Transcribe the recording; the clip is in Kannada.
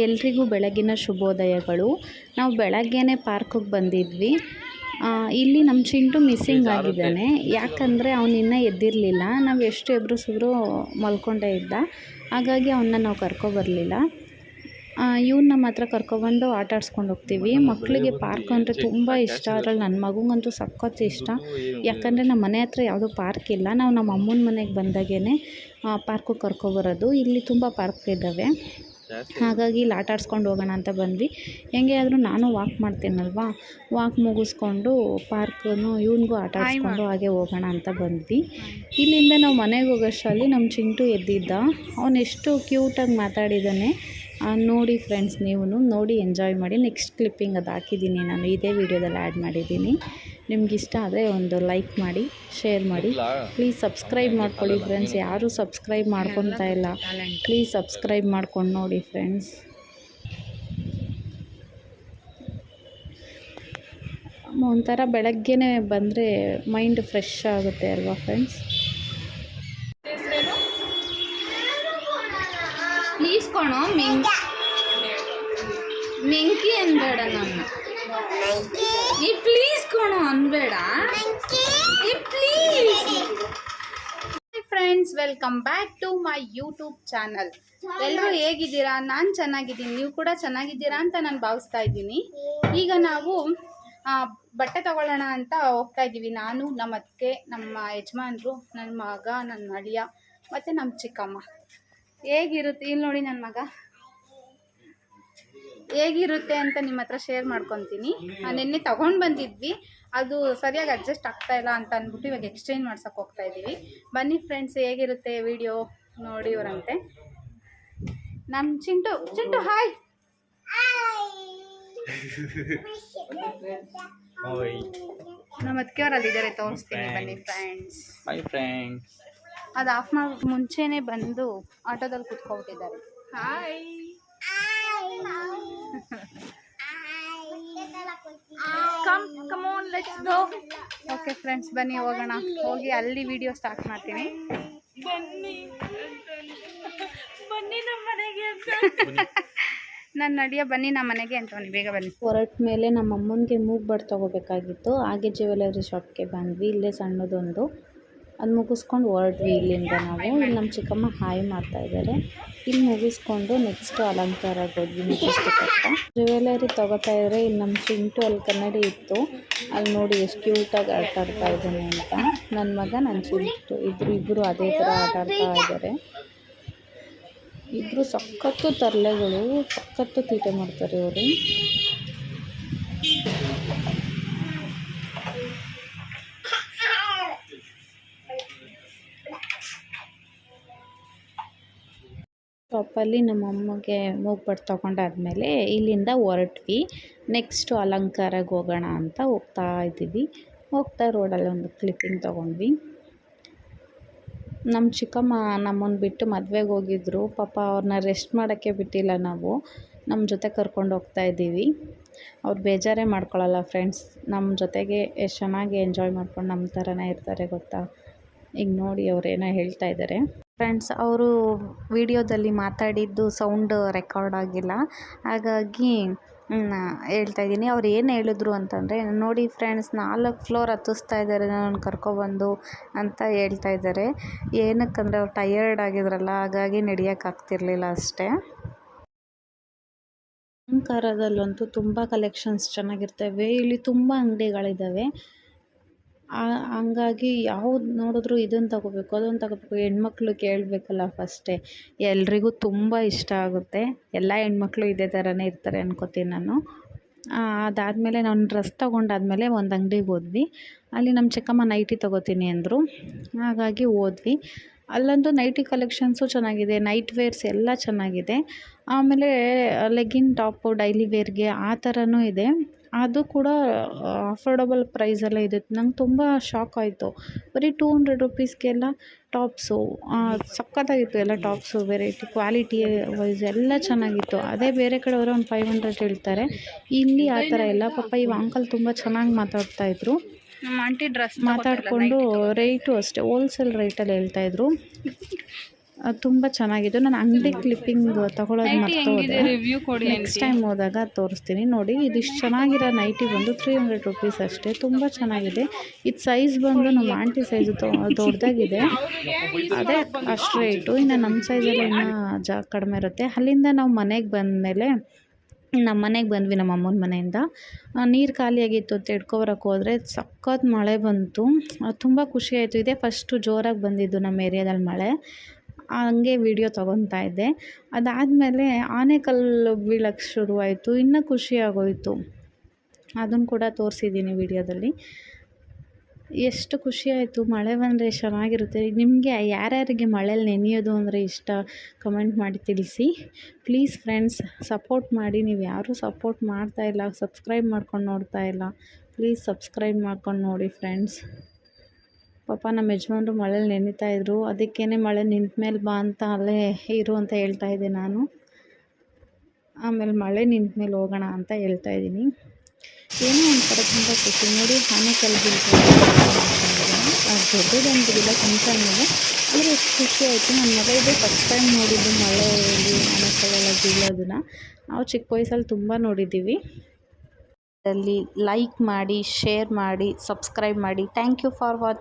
ಎಲ್ರಿಗೂ ಬೆಳಗಿನ ಶುಭೋದಯಗಳು. ನಾವು ಬೆಳಗ್ಗೆನೇ ಪಾರ್ಕಿಗೆ ಬಂದಿದ್ವಿ. ಇಲ್ಲಿ ನಮ್ಮ ಚಿಂಟು ಮಿಸ್ಸಿಂಗ್ ಆಗಿದ್ದಾನೆ. ಯಾಕಂದರೆ ಅವನಿನ್ನೂ ಎದ್ದಿರಲಿಲ್ಲ. ನಾವು ಎಷ್ಟು ಎಬ್ಬಿಸಿದ್ರು ಮಲ್ಕೊಂಡೇ ಇದ್ದ. ಹಾಗಾಗಿ ಅವನ್ನ ನಾವು ಕರ್ಕೊಬರಲಿಲ್ಲ. ಇವನ್ನ ಮಾತ್ರ ಕರ್ಕೊಬಂದು ಆಟ ಆಡ್ಸ್ಕೊಂಡು ಹೋಗ್ತೀವಿ. ಮಕ್ಕಳಿಗೆ ಪಾರ್ಕ್ ಅಂದರೆ ತುಂಬ ಇಷ್ಟ. ಅದ್ರಲ್ಲಿ ನನ್ನ ಮಗುಗಂತೂ ಸಖತ್ ಇಷ್ಟ. ಯಾಕಂದರೆ ನಮ್ಮ ಮನೆ ಹತ್ರ ಯಾವುದೂ ಪಾರ್ಕ್ ಇಲ್ಲ. ನಾವು ನಮ್ಮ ಅಮ್ಮನ ಮನೆಗೆ ಬಂದಾಗೇ ಪಾರ್ಕಿಗೆ ಕರ್ಕೊಬರೋದು. ಇಲ್ಲಿ ತುಂಬ ಪಾರ್ಕ್ ಇದ್ದಾವೆ. ಹಾಗಾಗಿ ಇಲ್ಲಿ ಆಟ ಆಡ್ಸ್ಕೊಂಡು ಹೋಗೋಣ ಅಂತ ಬಂದ್ವಿ. ಹೆಂಗೆ ಆದರೂ ನಾನು ವಾಕ್ ಮಾಡ್ತೀನಲ್ವ, ವಾಕ್ ಮುಗಿಸ್ಕೊಂಡು ಪಾರ್ಕನ್ನು ಇವನಿಗೂ ಆಟ ಆಡಿಸ್ಕೊಂಡು ಹಾಗೆ ಹೋಗೋಣ ಅಂತ ಬಂದ್ವಿ. ಇಲ್ಲಿಂದ ನಾವು ಮನೆಗೆ ಹೋಗೋಷ್ಟರಲ್ಲಿ ನಮ್ಮ ಚಿಂಟು ಎದ್ದಿದ್ದ. ಅವನೆಷ್ಟು ಕ್ಯೂಟಾಗಿ ಮಾತಾಡಿದ್ದಾನೆ. ನೋಡಿ ಫ್ರೆಂಡ್ಸ್, ನೀವು ನೋಡಿ ಎಂಜಾಯ್ ಮಾಡಿ. ನೆಕ್ಸ್ಟ್ ಕ್ಲಿಪ್ಪಿಂಗ್ ಅದು ಹಾಕಿದ್ದೀನಿ, ನಾನು ಇದೇ ವಿಡಿಯೋದಲ್ಲಿ ಆ್ಯಡ್ ಮಾಡಿದ್ದೀನಿ. ನಿಮ್ಗೆ ಇಷ್ಟ ಆದರೆ ಒಂದು ಲೈಕ್ ಮಾಡಿ, ಶೇರ್ ಮಾಡಿ. ಪ್ಲೀಸ್ ಸಬ್ಸ್ಕ್ರೈಬ್ ಮಾಡ್ಕೊಳ್ಳಿ ಫ್ರೆಂಡ್ಸ್. ಯಾರೂ ಸಬ್ಸ್ಕ್ರೈಬ್ ಮಾಡ್ಕೊತಾ ಇಲ್ಲ, ಪ್ಲೀಸ್ ಸಬ್ಸ್ಕ್ರೈಬ್ ಮಾಡ್ಕೊಂಡು ನೋಡಿ ಫ್ರೆಂಡ್ಸ್. ಒಂಥರ ಬೆಳಗ್ಗೆನೇ ಬಂದರೆ ಮೈಂಡ್ ಫ್ರೆಶ್ ಆಗುತ್ತೆ ಅಲ್ವಾ ಫ್ರೆಂಡ್ಸ್. ಪ್ಲೀಸ್ ಕೊಣೋ ಮೆಂಕಿ ಅನ್ಬೇಡ, ನಾನು ಈ ಪ್ಲೀಸ್ ಕೊಣೋ ಅನ್ಬೇಡ, ಈ please. Friends, welcome back to my YouTube channel. ಎಲ್ಲರೂ ಹೇಗಿದ್ದೀರಾ? ನಾನು ಚೆನ್ನಾಗಿದ್ದೀನಿ, ನೀವು ಕೂಡ ಚೆನ್ನಾಗಿದ್ದೀರಾ ಅಂತ ನಾನು ಭಾವಿಸ್ತಾ ಇದ್ದೀನಿ. ಈಗ ನಾವು ಬಟ್ಟೆ ತಗೊಳ್ಳೋಣ ಅಂತ ಹೋಗ್ತಾ ಇದ್ದೀವಿ. ನಾನು, ನಮ್ಮ ಅತ್ತಿಗೆ, ನಮ್ಮ ಯಜಮಾನ್ರು, ನನ್ನ ಮಗ, ನನ್ನ ಅಳಿಯ ಮತ್ತು ನಮ್ಮ ಚಿಕ್ಕಮ್ಮ. ಹೇಗಿರುತ್ತೆ ಇಲ್ಲಿ ನೋಡಿ, ನನ್ನ ಮಗ ಹೇಗಿರುತ್ತೆ ಅಂತ ನಿಮ್ಮ ಹತ್ರ ಶೇರ್ ಮಾಡ್ಕೊತೀನಿ. ನಿನ್ನೆ ತೊಗೊಂಡು ಬಂದಿದ್ವಿ, ಅದು ಸರಿಯಾಗಿ ಅಡ್ಜಸ್ಟ್ ಆಗ್ತಾಯಿಲ್ಲ ಅಂತ ಅಂದ್ಬಿಟ್ಟು ಇವಾಗ ಎಕ್ಸ್ಚೇಂಜ್ ಮಾಡ್ಸೋಕೆ ಹೋಗ್ತಾ ಇದ್ದೀವಿ. ಬನ್ನಿ ಫ್ರೆಂಡ್ಸ್, ಹೇಗಿರುತ್ತೆ ವಿಡಿಯೋ ನೋಡಿ ಅವರಂತೆ. ನಮ್ಮ ಚಿಂಟು ಹಾಯ್. ನಮ್ಮ ಅದಕ್ಕೆ ಅಲ್ಲಿದ್ದಾರೆ, ತೋರಿಸ್ತೀನಿ ಬನ್ನಿ ಫ್ರೆಂಡ್ಸ್. ಅದು ಆಫ್ ಮಾಡಿ ಮುಂಚೆನೇ ಬಂದು ಆಟೋದಲ್ಲಿ ಕುತ್ಕೊಬಿಟ್ಟಿದ್ದಾರೆ. Hi. Come on, let's go. Okay friends, ಬನ್ನಿ ಹೋಗೋಣ. ಹೋಗಿ ಅಲ್ಲಿ ವಿಡಿಯೋ ಸ್ಟಾರ್ಟ್ ಮಾಡ್ತೀನಿ. ಬನ್ನಿ ನಮ್ಮ ಮನೆಗೆ ಅಂತ ನಾನು ನಡಿಯ, ಬನ್ನಿ ನಮ್ಮ ಮನೆಗೆ ಅಂತ ಬನ್ನಿ, ಬೇಗ ಬನ್ನಿ. ಹೊರಟ ಮೇಲೆ ನಮ್ಮ ಅಮ್ಮನಿಗೆ ಮೂಗ್ ಬಡ್ ತೊಗೋಬೇಕಾಗಿತ್ತು. ಹಾಗೆ ಜ್ಯುವೆಲರಿ ಶಾಪ್ಗೆ ಬಂದ್ವಿ. ಇಲ್ಲೇ ಸಣ್ಣದೊಂದು, ಅದು ಮುಗಿಸ್ಕೊಂಡು ಹೊರಡ್ವಿ ಇಲ್ಲಿಂದ ನಾವು. ಇಲ್ಲಿ ನಮ್ಮ ಚಿಕ್ಕಮ್ಮ ಹಾಯ್ ಮಾಡ್ತಾಯಿದ್ದಾರೆ. ಇಲ್ಲಿ ಮುಗಿಸ್ಕೊಂಡು ನೆಕ್ಸ್ಟು ಅಲಂಕಾರಕ್ಕೆ ಹೋದ್ವಿ. ಮೆಜೆಸ್ಟಿಕ್ ಜ್ಯುವೆಲರಿ ತೊಗೋತಾ ಇದ್ದಾರೆ. ಇಲ್ಲಿ ನಮ್ಮ ಚಿಂಟು ಅಲ್ಲಿ ಕನ್ನಡಿ ಇತ್ತು, ಅಲ್ಲಿ ನೋಡಿ ಎಷ್ಟು ಕ್ಯೂಟಾಗಿ ಆಟ ಆಡ್ತಾ ಇದ್ದಾನೆ ಅಂತ. ನನ್ನ ಮಗ, ನನ್ನ ಚಿಂಟು ಇಬ್ಬರು ಅದೇ ಥರ ಆಟ ಆಡ್ತಾ ಇದ್ದಾರೆ. ಇಬ್ಬರು ಸಖತ್ತು ತರಲೆಗಳು, ಸಖತ್ತು ತೀಟೆ ಮಾಡ್ತಾರೆ ಇವರು. ಶಾಪಲ್ಲಿ ನಮ್ಮ ಅಮ್ಮಗೆ ಮೂಗ್ಬಟ್ಟು ತೊಗೊಂಡಾದ್ಮೇಲೆ ಇಲ್ಲಿಂದ ಹೊರಟ್ವಿ. ನೆಕ್ಸ್ಟು ಅಲಂಕಾರಕ್ಕೆ ಹೋಗೋಣ ಅಂತ ಹೋಗ್ತಾ ಇದ್ದೀವಿ. ಹೋಗ್ತಾ ರೋಡಲ್ಲಿ ಒಂದು ಕ್ಲಿಪ್ಪಿಂಗ್ ತೊಗೊಂಡ್ವಿ. ನಮ್ಮ ಚಿಕ್ಕಮ್ಮ ನಮ್ಮನ್ನು ಬಿಟ್ಟು ಮದುವೆಗೆ ಹೋಗಿದ್ರು. ಪಾಪ ಅವ್ರನ್ನ ರೆಸ್ಟ್ ಮಾಡೋಕ್ಕೆ ಬಿಟ್ಟಿಲ್ಲ. ನಾವು ನಮ್ಮ ಜೊತೆ ಕರ್ಕೊಂಡು ಹೋಗ್ತಾ ಇದ್ದೀವಿ. ಅವ್ರು ಬೇಜಾರೇ ಮಾಡ್ಕೊಳ್ಳಲ್ಲ ಫ್ರೆಂಡ್ಸ್. ನಮ್ಮ ಜೊತೆಗೆ ಎಷ್ಟು ಚೆನ್ನಾಗಿ ಎಂಜಾಯ್ ಮಾಡ್ಕೊಂಡು ನಮ್ಮ ಥರನೇ ಇರ್ತಾರೆ ಗೊತ್ತಾ. ಈಗ ನೋಡಿ ಅವರೇನೋ ಹೇಳ್ತಾ ಇದ್ದಾರೆ ಫ್ರೆಂಡ್ಸ್. ಅವರು ವಿಡಿಯೋದಲ್ಲಿ ಮಾತಾಡಿದ್ದು ಸೌಂಡ್ ರೆಕಾರ್ಡ್ ಆಗಿಲ್ಲ, ಹಾಗಾಗಿ ಹೇಳ್ತಾ ಇದ್ದೀನಿ. ಅವ್ರು ಏನು ಹೇಳಿದ್ರು ಅಂತಂದರೆ, ನೋಡಿ ಫ್ರೆಂಡ್ಸ್ 4 ಫ್ಲೋರ್ ಹತ್ತಿಸ್ತಾ ಇದ್ದಾರೆ ನಾನು ಕರ್ಕೊಬಂದು ಅಂತ ಹೇಳ್ತಾ ಇದ್ದಾರೆ. ಏನಕ್ಕಂದರೆ ಅವ್ರು ಟಯರ್ಡ್ ಆಗಿದ್ರಲ್ಲ, ಹಾಗಾಗಿ ನಡೆಯೋಕ್ಕಾಗ್ತಿರ್ಲಿಲ್ಲ ಅಷ್ಟೇ. ಅಲಂಕಾರದಲ್ಲಂತೂ ತುಂಬ ಕಲೆಕ್ಷನ್ಸ್ ಚೆನ್ನಾಗಿರ್ತವೆ. ಇಲ್ಲಿ ತುಂಬ ಅಂಗಡಿಗಳಿದ್ದಾವೆ. ಹಂಗಾಗಿ ಯಾವ್ದು ನೋಡಿದ್ರು ಇದನ್ನು ತಗೋಬೇಕು, ಅದನ್ನು ತಗೋಬೇಕು. ಹೆಣ್ಮಕ್ಳು ಕೇಳಬೇಕಲ್ಲ ಫಸ್ಟೇ. ಎಲ್ರಿಗೂ ತುಂಬ ಇಷ್ಟ ಆಗುತ್ತೆ. ಎಲ್ಲ ಹೆಣ್ಮಕ್ಳು ಇದೇ ಥರನೇ ಇರ್ತಾರೆ ಅನ್ಕೋತೀನಿ ನಾನು. ಅದಾದಮೇಲೆ ನಾನು ಡ್ರೆಸ್ ತೊಗೊಂಡಾದ್ಮೇಲೆ ಒಂದು ಅಂಗಡಿಗೆ ಹೋದ್ವಿ. ಅಲ್ಲಿ ನಮ್ಮ ಚಿಕ್ಕಮ್ಮ ನೈಟಿ ತೊಗೋತೀನಿ ಅಂದರು, ಹಾಗಾಗಿ ಹೋದ್ವಿ. ಅಲ್ಲಂತೂ ನೈಟಿ ಕಲೆಕ್ಷನ್ಸು ಚೆನ್ನಾಗಿದೆ, ನೈಟ್ ವೇರ್ಸ್ ಎಲ್ಲ ಚೆನ್ನಾಗಿದೆ. ಆಮೇಲೆ ಲೆಗ್ಗಿನ್ ಟಾಪು ಡೈಲಿ ವೇರ್ಗೆ ಆ ಥರನೂ ಇದೆ. ಅದು ಕೂಡ ಅಫೋರ್ಡಬಲ್ ಪ್ರೈಸಲ್ಲೇ ಇದೆ. ನಂಗೆ ತುಂಬ ಶಾಕ್ ಆಯಿತು. ಬರೀ 200 ರುಪೀಸ್ಗೆಲ್ಲ ಟಾಪ್ಸು ಸಖತ್ತಾಗಿತ್ತು. ಎಲ್ಲ ಟಾಪ್ಸು ವೆರೈಟಿ, ಕ್ವಾಲಿಟಿ ವೈಸ್ ಎಲ್ಲ ಚೆನ್ನಾಗಿತ್ತು. ಅದೇ ಬೇರೆ ಕಡೆ ಹೋದರೆ ಒಂದು 500 ಹೇಳ್ತಾರೆ, ಇಲ್ಲಿ ಆ ಥರ ಇಲ್ಲ. ಪಾಪ ಇವ ಅಂಕಲ್ ತುಂಬ ಚೆನ್ನಾಗಿ ಮಾತಾಡ್ತಾಯಿದ್ರು. ನಮ್ಮ ಆಂಟಿ ಡ್ರೆಸ್ ಮಾತಾಡಿಕೊಂಡು ರೇಟು ಅಷ್ಟೇ ಹೋಲ್ಸೇಲ್ ರೇಟಲ್ಲಿ ಹೇಳ್ತಾಯಿದ್ರು. ತುಂಬ ಚೆನ್ನಾಗಿತ್ತು. ನಾನು ಅಂಗಡಿ ಕ್ಲಿಪ್ಪಿಂಗ್ ತೊಗೊಳೋದು ಮರ್ತೋದೆ. ರಿವ್ಯೂ ಕೊಡಿ. ನೆಕ್ಸ್ಟ್ ಟೈಮ್ ಹೋದಾಗ ತೋರಿಸ್ತೀನಿ. ನೋಡಿ ಇದಿಷ್ಟು ಚೆನ್ನಾಗಿರೋ ನೈಟಿ ಬಂದು 300 ರುಪೀಸ್ ಅಷ್ಟೇ. ತುಂಬ ಚೆನ್ನಾಗಿದೆ. ಇದು ಸೈಜ್ ಬಂದು ನಮ್ಮ ಆಂಟಿ ಸೈಜು ದೊಡ್ಡದಾಗಿದೆ, ಅದೇ ಅಷ್ಟು ರೇಟು. ಇನ್ನು ನಮ್ಮ ಸೈಜೆಲ್ಲ ಇನ್ನೂ ಕಡಿಮೆ ಇರುತ್ತೆ. ಅಲ್ಲಿಂದ ನಾವು ಮನೆಗೆ ಬಂದಮೇಲೆ ನಮ್ಮ ಮನೆಗೆ ಬಂದ್ವಿ, ನಮ್ಮ ಅಮ್ಮನ ಮನೆಯಿಂದ. ನೀರು ಖಾಲಿಯಾಗಿತ್ತು ಅಂತ ಎಡ್ಕೊಬರಕ್ಕೆ ಹೋದರೆ ಸಖತ್ ಮಳೆ ಬಂತು. ತುಂಬ ಖುಷಿ ಆಯಿತು. ಇದೇ ಫಸ್ಟು ಜೋರಾಗಿ ಬಂದಿದ್ದು ನಮ್ಮ ಏರಿಯಾದಲ್ಲಿ ಮಳೆ. ಹಂಗೆ ವಿಡಿಯೋ ತೊಗೊತಾ ಇದ್ದೆ. ಅದಾದಮೇಲೆ ಆನೆಕಲ್ಲು ಬೀಳೋಕ್ಕೆ ಶುರುವಾಯಿತು. ಇನ್ನೂ ಖುಷಿ ಆಗೋಯಿತು. ಅದನ್ನು ಕೂಡ ತೋರಿಸಿದ್ದೀನಿ ವಿಡಿಯೋದಲ್ಲಿ. ಎಷ್ಟು ಖುಷಿಯಾಯಿತು. ಮಳೆ ಬಂದರೆ ಚೆನ್ನಾಗಿರುತ್ತೆ. ನಿಮಗೆ ಯಾರ್ಯಾರಿಗೆ ಮಳೇಲಿ ನೆನೆಯೋದು ಅಂದರೆ ಇಷ್ಟ ಕಮೆಂಟ್ ಮಾಡಿ ತಿಳಿಸಿ. ಪ್ಲೀಸ್ ಫ್ರೆಂಡ್ಸ್, ಸಪೋರ್ಟ್ ಮಾಡಿ. ನೀವು ಯಾರೂ ಸಪೋರ್ಟ್ ಮಾಡ್ತಾಯಿಲ್ಲ, ಸಬ್ಸ್ಕ್ರೈಬ್ ಮಾಡ್ಕೊಂಡು ನೋಡ್ತಾ ಇಲ್ಲ. ಪ್ಲೀಸ್ ಸಬ್ಸ್ಕ್ರೈಬ್ ಮಾಡ್ಕೊಂಡು ನೋಡಿ ಫ್ರೆಂಡ್ಸ್. ಪಾಪ ನಮ್ಮ ಯಜಮಾನ್ರು ಮಳೇಲಿ ನೆನೀತಾಯಿದ್ರು. ಅದಕ್ಕೇ ಮಳೆ ನಿಂತ ಮೇಲೆ ಬಾ ಅಂತ ಅಲ್ಲೇ ಇರು ಅಂತ ಹೇಳ್ತಾಯಿದ್ದೆ ನಾನು. ಆಮೇಲೆ ಮಳೆ ನಿಂತ ಮೇಲೆ ಹೋಗೋಣ ಅಂತ ಹೇಳ್ತಾಯಿದ್ದೀನಿ. ಏನೋ ಒಂಥರ ತುಂಬ ಖುಷಿ. ನೋಡಿ ಆನೆಕಲ್ಲು ಬೀಳ್ತಾರೆ, ದೊಡ್ಡದಂತಿಲ್ಲ ಸಣ್ಣ ಆದರೆ ಎಷ್ಟು ಖುಷಿ ಆಯಿತು. ನನ್ನ ಮಗ ಇದೆ ಫಸ್ಟ್ ಟೈಮ್ ನೋಡಿದ್ದು ಮಳೆಯಲ್ಲಿ ಆನೆಕಲ್ಲೆಲ್ಲ ಬೀಳೋದನ್ನು. ನಾವು ಚಿಕ್ಕ ವಯಸ್ಸಲ್ಲಿ ತುಂಬ ನೋಡಿದ್ದೀವಿ. ಅಲ್ಲಿ ಲೈಕ್ ಮಾಡಿ, ಶೇರ್ ಮಾಡಿ, ಸಬ್ಸ್ಕ್ರೈಬ್ ಮಾಡಿ. Thank you for watching.